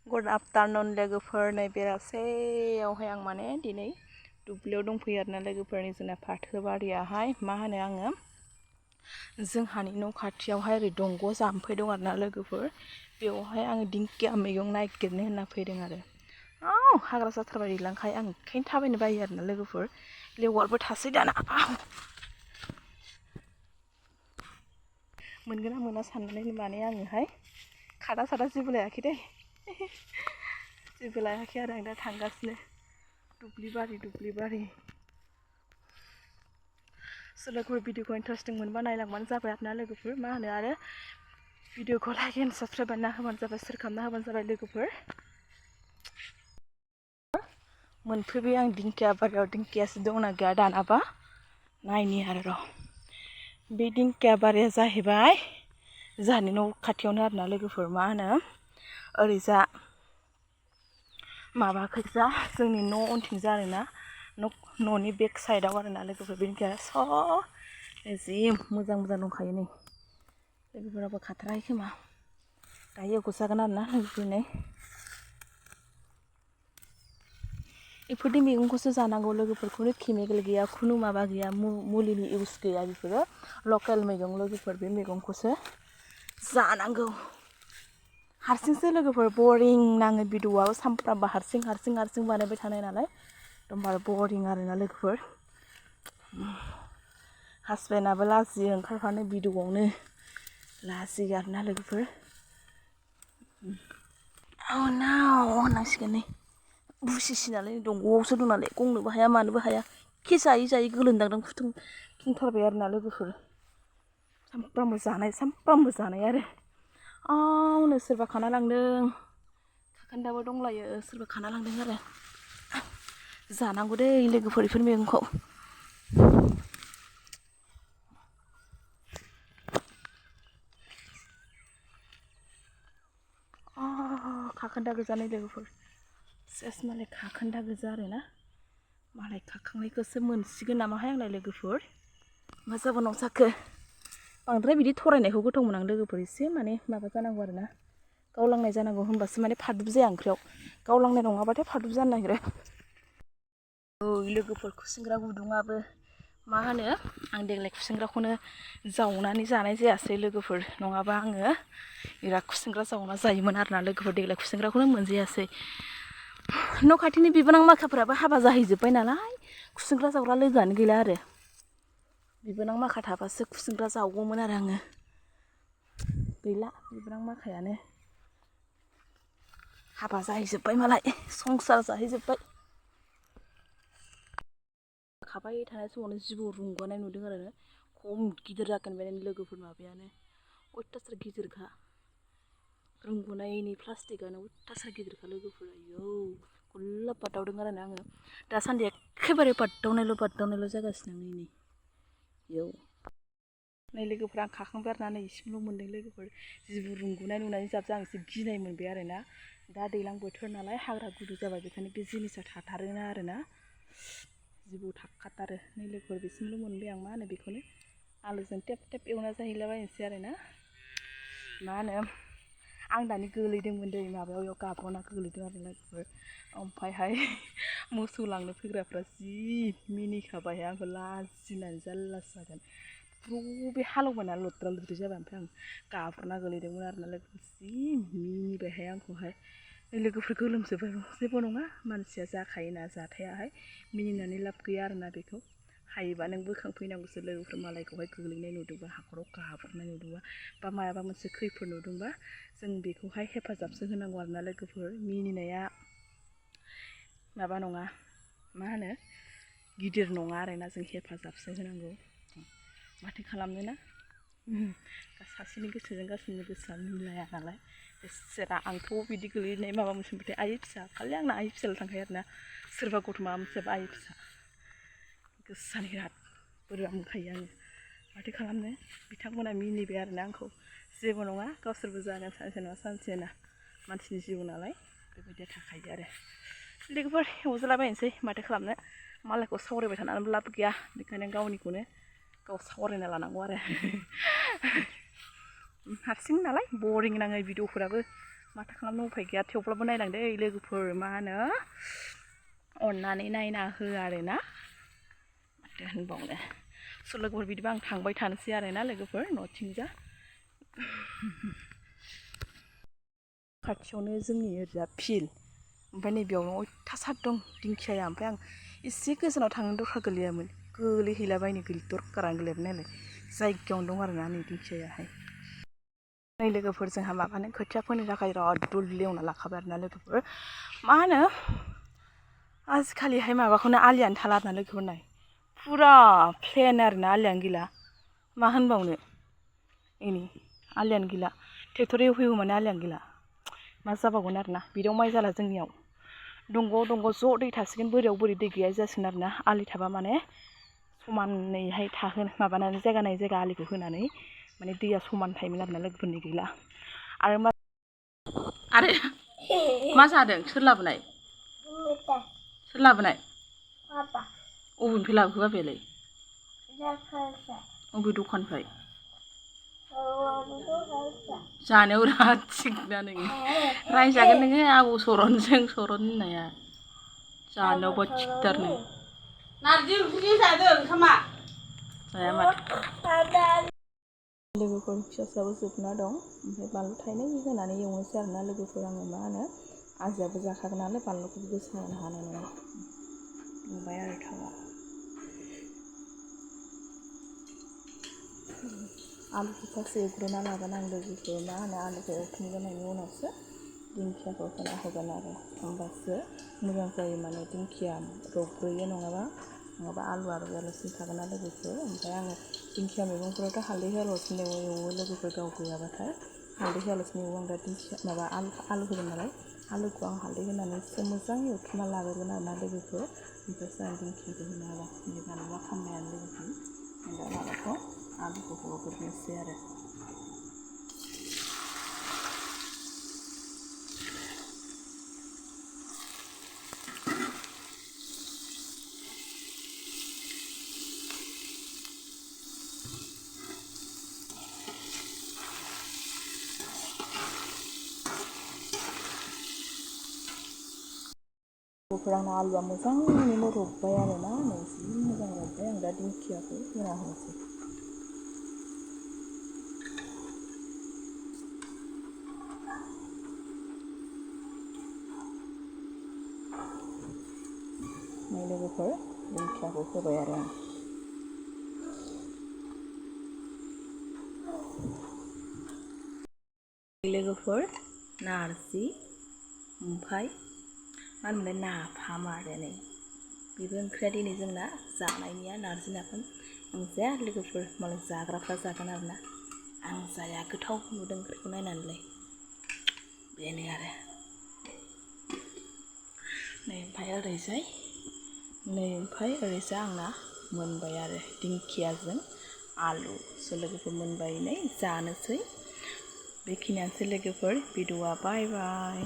good afternoon लोगोफोर नै बेलासेयावहाय आं माने दिनै दुब्लियाव दंफैयो आरोना लोगोफोरनि जोंना फाथो बारियाहाय मा होनो आङो जोंहानि न' खाथियावहाय ओरै दंग' जाम्फै दं आरोना लोगोफोर बेवहाय आङो दिंखिया मैगं नागिरनो होनना फैदों आरो हाग्रा जाथारबाय दैज्लांखाय आं ओंखायनो थाबायनो बायो आरोना लोगोफोर लेवारबो थासै दाना मोनगोन ना मोना साननानै माने आङोहाय खादा सादा जेबो लायाखै दे जेबो लायाखै आरो आं दा थांगासिनो दुब्लि बारि सोरबाफोर भिडिअखौ इन्टारेस्टिं मोनबा नायलांबानो जाबाय आरोना लोगोफोर मा होनो आरो भिडिअखौ लाइक एन्ड साबस्क्राइब बानायना होबानो जाबाय शेयार खालामना होबानो जाबाय लोगोफोर मोनफैबाय आं दिंखिया बारियाव दिंखियासो दंना गैया दानाबा नायनि आरो र' बे दिंखिया बारिया जाहैबाय जोंहानि न' खाथियावनो आरोना लोगोफोर मा होनो ओरैजा माबाखैजा जोंनि न' उनथिंजा आरोना न'नि बेक साइडआव आरोना लोगोफोर बेनिखायनो जि मोजां दंखायो नै लोगोफोराबो खाथ्राखै खोमा दायो एवगोजागोन आरोना लोगोफोरनो बेफोरनि मैगंखौसो जानांगौ लोगोफोर खुनु केमिकेल गैया खुनु माबा गैया मुलिनि इउस गैया बेफोरो लकेल मैगं लोगोफोर बे मैगंखौसो जानांगौ हारसिंसो लोगोफोर बरिं नाङो भिडिअ'आव सानफ्रामबो हारसिं बानायबाय थानाय नालाय एकदमबारे बरिं आरोना लोगोफोर हासबेन्डआबो लाजियो ओंखारफानो भिडिअ'आवनो लाजियो आरोना लोगोफोर होननांसिगोन नै बुसिसि नालाय दंग'आवसो दं नालाय गंनोबो हाया मानोबो हाया खि जायै गोलोमदांदां खुथुंथारबाय आरोना लोगोफोर सानफ्रामबो जानाय आरो नो सोरबा खाना लांदों खाखोन्दाबो दंलायो सोरबा खाना लांदों आरो जानांगौ दै लोगोफोर बेफोर मैगंखौ खाखोन्दा गोजा नै लोगोफोर सेस मालाय खाखोन्दा गोजा आरोना मालाय खाखांनायखौसो मोनसिगोन नामाहाय आंलाय लोगोफोर मा जाबावनांगौ जाखो बांद्राय बिदि थरायनायखौ गोथाव मोना आं लोगोफोर एसे माने माबा जानांगौ आरोना गावलांनाय जानांगौ होमबासो माने फादुब जाया ओंख्रियाव गावलांनाय नङाबाथाय फादुब जानो नागिरो लोगोफोर खुसेंग्रा गुदुङाबो मा होनो आं देग्लाय खुसेंग्राखौनो जावनानै जानाय जायासै लोगोफोर नङाबा आङो बिराद खुसेंग्रा जावना जायोमोन आरोना लोगोफोर देग्लाय खुसेंग्राखौनो मोनजायासै न' खाथिनि बिबोनां माखाफ्राबो हाबा जाहैजोब्बाय नालाय खुसेंग्रा जावग्रा लोगोआनो गैला आरो बिबोनां माखा थाबासो खुसेंग्रा जावगौमोन आरो आङो गैला बिबोनां माखायानो हाबा जाहैजोब्बाय मालाय संसार जाहैजोब्बाय खाबाय थानाय समावनो जिबौ रुंग'नाय नुदों आरो खम गिदिर जागोन बे लोगोफोर माबायानो अयथासार गिदिरखा रुंग'नायनि प्लास्टिकआनो अयथासार गिदिरखा लोगोफोर आयौ गल्ला बादावदों आरो आङो दासान्दि एखेबारे बादावनायल' जागासिनो आं नै इयाव नै लोगोफोर आं खाखांबाय आरोना नै इसिमल' मोन्दों लोगोफोर जिबौ रुंग'नाय नुनानै जाबजों आं एसे गिनाय मोनबाय आरोना दा दैज्लां बोथोर नालाय हाग्रा गुदु जाबाय बेखायनो बे जिनिसा थाथारोना आरोना जिबौ थाखाथारो नै लोगोफोर बिसिमल' मोनबाय आं मा होनो बेखौनो आलुजों टेब एवना जाहैलाबायनोसै आरोना मा होनो आं दानि गोलैदोंमोन दै माबायाव गाब्र'ना गोलैदों आरो लोगोफोर ओमफ्रायहाय मोसौ लांनो फैग्राफ्रा जि मिनिखाबाय आंखौ लाजिनानै जारलासो जागोन बे हालेवबायना लद्रा लद्रि जाबाय ओमफ्राय आं गाब्र'ना गोलैदोंमोन आरोना लोगोफोर जि मिनिबायहाय आंखौहाय लोगोफोर गोलोमजोबबाय जेबो नङा मानसिया जाखायोना जाथायाहाय मिनिनानै लाब गैया आरोना बेखौ हायोबा नों बोखांफैनांगौसो लोगोफोर मालायखौहाय गोलैनाय नुदोंबा हाखराव गाब्र'नाय नुदोंबा बा मायाबा मोनसे खैफोद नुदोंबा जों बेखौहाय हेफाजाबसो होनांगौ आरोना लोगोफोर मिनिनाया माबा नङा मा होनो गिदिर नङा आरोना जों हेफाजाबसो होनांगौ माथो खालामनो ना सासेनि गोसोजों गासैनि गोसोआ मिलाया नालाय बेसेरा आंथ' बिदि गोलैनाय माबा मोनसे मोनबाथाय आइ फिसा खालि आंना आइ फिसाल' थांखायो आरोना सोरबा गथ' माबा मोनसेबा आइ फिसा गोसोआनो बिराद बोरैबा मोनखायो आङो माथो खालामनो बिथांमोना मिनिबाय आरोना आंखौ जेबो नङा गावसोरबो जागोन सानसे नङा सानसे ना मानसिनि जिउ नालाय बेबायदिया थाखायो आरो लोगोफोर एवजालाबायनोसै माथो खालामनो मालायखौ सावरायबाय थानानैबो लाब गैया बेखायनो गावनिखौनो गाव सावरायना लानांगौ आरो हारसिं नालाय बरिं नाङो भिडिअफोराबो माथो खालामनो उफाय गैया थेवब्लाबो नायलांदो लोगोफोर मा होनो अननानै नायना हो आरोना माथो होनबावनो लोगोफोर बिदिबा आं थांबाय थानोसै आरोना लोगोफोर न'थिंजा खाथियावनो जोंनि ओरैजा फिल्ड ओमफ्राय नैबेयावनो अयथासार दं दिंखियाया ओमफ्राय आं एसे गोजानाव थांनो दरखार गोलैयामोन गोलैहैलाबायनो दरखारानो गैलामोन नालाय जायगायावनो दं आरोना नै दिंखियायाहाय नै लोगोफोर जोंहा माबानो खोथिया फोनो थाखाय बिराद दुल एवना लाखाबाय आरोना लोगोफोर मा होनो आजिखालिहाय माबाखौनो आलियानो थाला आरोना लोगोफोर नाय फुरा प्लेन आरोना आलियानो गैला मा होनबावनो इनि आलियानो गैला ट्रेक्टर एवहैगौ माने आलियानो गैला मा जाबावगोन आरोना बिदियाव माइ जाला जोंनियाव दंग' ज' दै थासिगोन बोरियाव बोरै दै गैया जासिगोन आरोना आलि थाबा माने समानैहाय थाहोनो माबानानै जायगा नायै जायगा आलिखौ होनानै माने दैया समान थायोमोन आरोना लोगोफोरनि गैला आरो मा जादों सोर लाबोनाय सोर लाबोनाय अबेनिफ्राय लाबोखो बाबायालाय अबे दखाननिफ्राय जानायाव बिराद थिगना नोङो रायजागोन नोङो आबौ सरनजों सरन होननाया जानायावबा थिगथार नों नारजि ओंख्रि जादों ओंखामा जाया माथो लोगोफोर फिसाफ्राबो जोबना दं ओमफ्राय बानलु थाइनै होनानै एवनोसै आरोना लोगोफोर आङो मा होनो आजायाबो जाखागोन नालाय बानलुखौबो गोसा होनो हानाय नङा नुबाय आरो थावा आलुखौ फार्स्ट एवग्रोना लागोन आं लोगोफोर मा होनो आलुखौ एवथुमग्रोनायनि उनावसो दिंखियाखौ होना होगोन आरो होमबासो मोजां जायो माने दिंखिया रबग्रोयो नङाबा आलुआ रुयालासिनो थागोन ना लोगोफोर ओमफ्राय आङो दिंखिया मैगंफोरावथ' हालदै होआलासिनो एवो लोगोफोर गाव गैयाबाथाय हालदै होआलासिनो एवो आं दा दिंखिया माबा आलु होगोन नालाय आलुखौ आं हालदै होनानै एसे मोजां एवथुमना लाग्रोगोन आरोना लोगोफोर ओमफ्रायसो आं दिंखियाखौ होनो हाला बे बानलुआ खामबायानो लोगोफोर दा माबाखौ आलुखौ हरग्रोनोसै आरो आंना आलुआ मोजाङैनो रबबाय आरोना नै जि मोजां रबबाय आं दा दिंखियाखौ होना होनोसै नै लोगोफोर दिंखियाखौ होबाय आरो आं लोगोफोर नारजि ओमफ्राय मा होनोमोनलाय नाफाम आरो नै बेबो ओंख्रिया दिनै जोंना जानायनिया नारजि नाफाम आं जाया लोगोफोर मालाय जाग्राफ्रा जागोन आरोना आं जाया गोथाव नुदों ओंख्रिखौ नायनानैलाय बेनो आरो नै ओमफ्राय ओरैजाय आंना मोनबाय आरो दिंखियाजों आलु लोगोफोर मोनबाय नै जानोसै बेखिनियानोसै लोगोफोर भिडिअआ बाय बाय